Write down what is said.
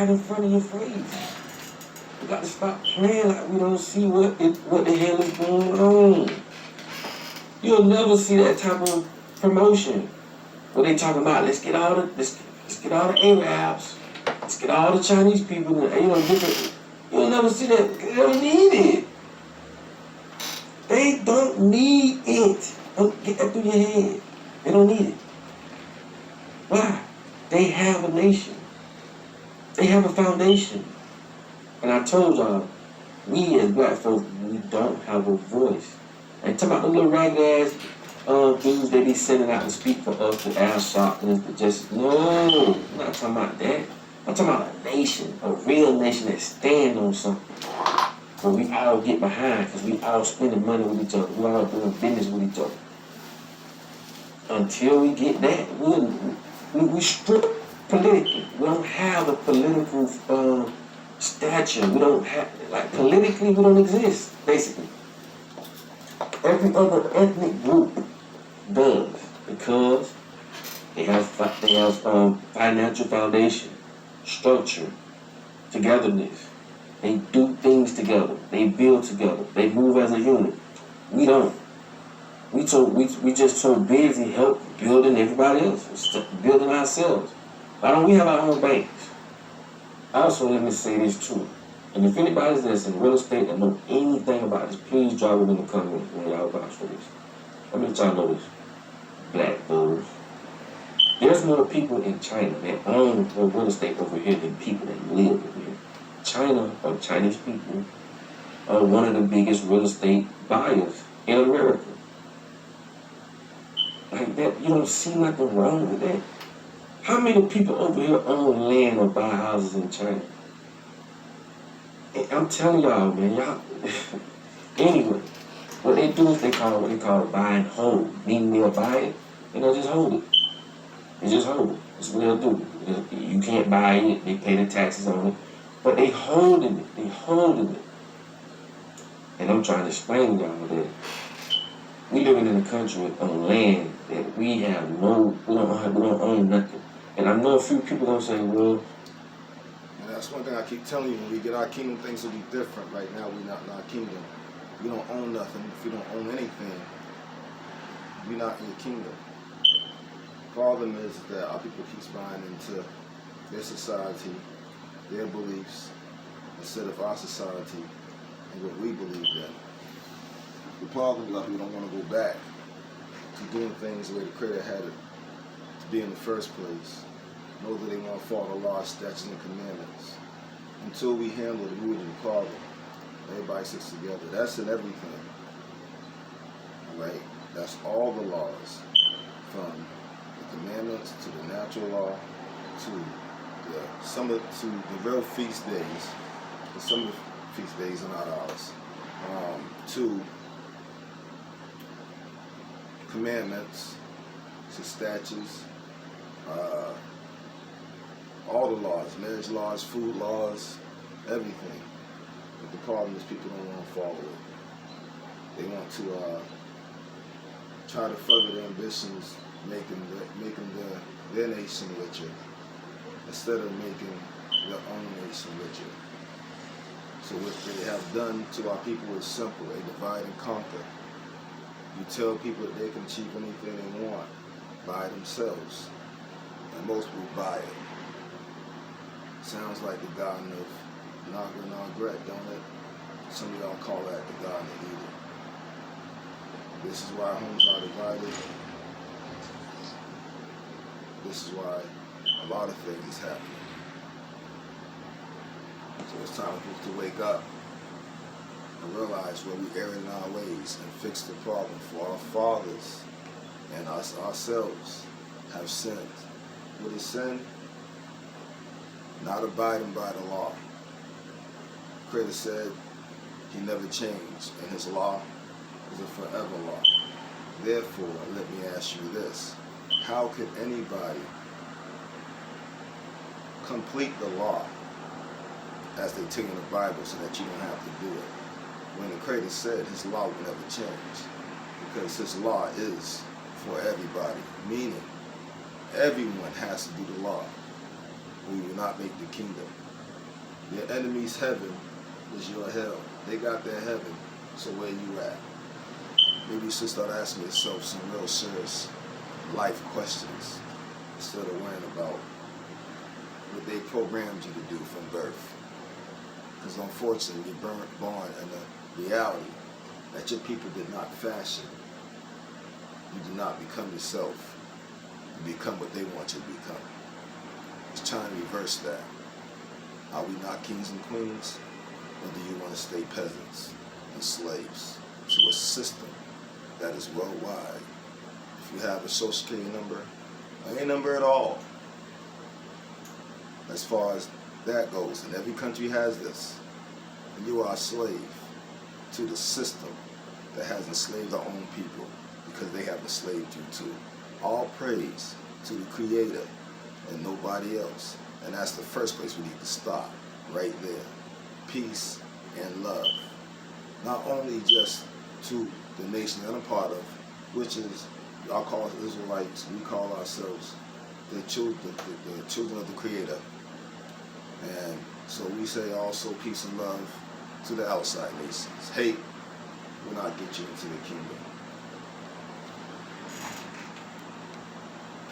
right in front of your face. We got to stop playing like we don't see what the hell is going on. You'll never see that type of promotion where they talking about let's get all the Arabs, let's get all the Chinese people, different. You'll never see that. They don't need it. They don't need it. Don't get that through your head. They don't need it. Why? They have a nation. They have a foundation. And I told y'all, we as black folks, we don't have a voice. And talking about the little ragged ass dudes they be sending out to speak for us, the ass sharpeners, the justice. No, I'm not talking about that. I'm talking about a nation, a real nation that stand on something. Where we all get behind because we all spending money with each other. We all doing business with each other. Until we get that, we strip politically. We don't have a political stature. We don't have, like, politically, we don't exist, basically. Every other ethnic group does because they have financial foundation, structure, togetherness. They do things together. They build together. They move as a unit. We don't. We just so busy help building everybody else, building ourselves. Why don't we have our own banks? Also, let me say this too. And if anybody's that's in real estate that know anything about this, please drop it in the comments when y'all vouch for this. Let me y'all know this. Black bulls. There's more people in China that own real estate over here than people that live over here. China, or Chinese people, are one of the biggest real estate buyers in America. Like that, you don't see nothing wrong with that. How many people over here own land or buy houses in China? And I'm telling y'all, man, y'all. Anyway, what they do is they call it buy and hold. Meaning they'll buy it and they'll just hold it. They just hold it. That's what they'll do. You can't buy it. They pay the taxes on it, but they holding it. They holding it. And I'm trying to explain to y'all that we living in a country on land that we don't own nothing. And I know a few people gonna say, well. And that's one thing I keep telling you, when we get our kingdom, things will be different. Right now, we're not in our kingdom. We don't own nothing. If you don't own anything, you're not in your kingdom. The problem is that our people keep buying into their society, their beliefs, instead of our society and what we believe in. The problem is that we don't want to go back to doing things the way the Creator had it to be in the first place. Know that they want to follow the law, statutes, and commandments. Until we handle the root of the problem, everybody sits together. That's in everything. Right? That's all the laws, from the commandments to the natural law to the real feast days. But some of the feast days are not ours. To commandments, to statutes, all the laws, marriage laws, food laws, everything. But the problem is people don't want to follow it. They want to try to further their ambitions, making their nation richer, instead of making their own nation richer. So what they have done to our people is simple. They divide and conquer. You tell people that they can achieve anything they want by themselves. And most people buy it. Sounds like the Garden of Nagret, don't it? Some of y'all call that the Garden of Eden. This is why homes are divided. This is why a lot of things happen. So it's time for us to wake up and realize where we err in our ways and fix the problem. For our fathers and us ourselves have sinned. What is sin? Not abiding by the law. The Creator said He never changed, and His law is a forever law. Therefore, let me ask you this. How could anybody complete the law as they tell you in the Bible so that you don't have to do it? When the Creator said His law will never change, because His law is for everybody, meaning everyone has to do the law, or you will not make the kingdom. Your enemy's heaven is your hell. They got their heaven, so where you at? Maybe you should start asking yourself some real serious life questions instead of worrying about what they programmed you to do from birth. Because unfortunately, you're born in a reality that your people did not fashion. You did not become yourself. You become what they want you to become. It's trying to reverse that. Are we not kings and queens? Or do you want to stay peasants and slaves to a system that is worldwide? If you have a social security number, or any number at all, as far as that goes, and every country has this, and you are a slave to the system that has enslaved our own people because they have enslaved you too. All praise to the Creator and nobody else. And that's the first place we need to stop, right there. Peace and love. Not only just to the nation that I'm part of, which is, y'all call us Israelites, we call ourselves the children of the Creator. And so we say also peace and love to the outside nations. Hate will not get you into the kingdom.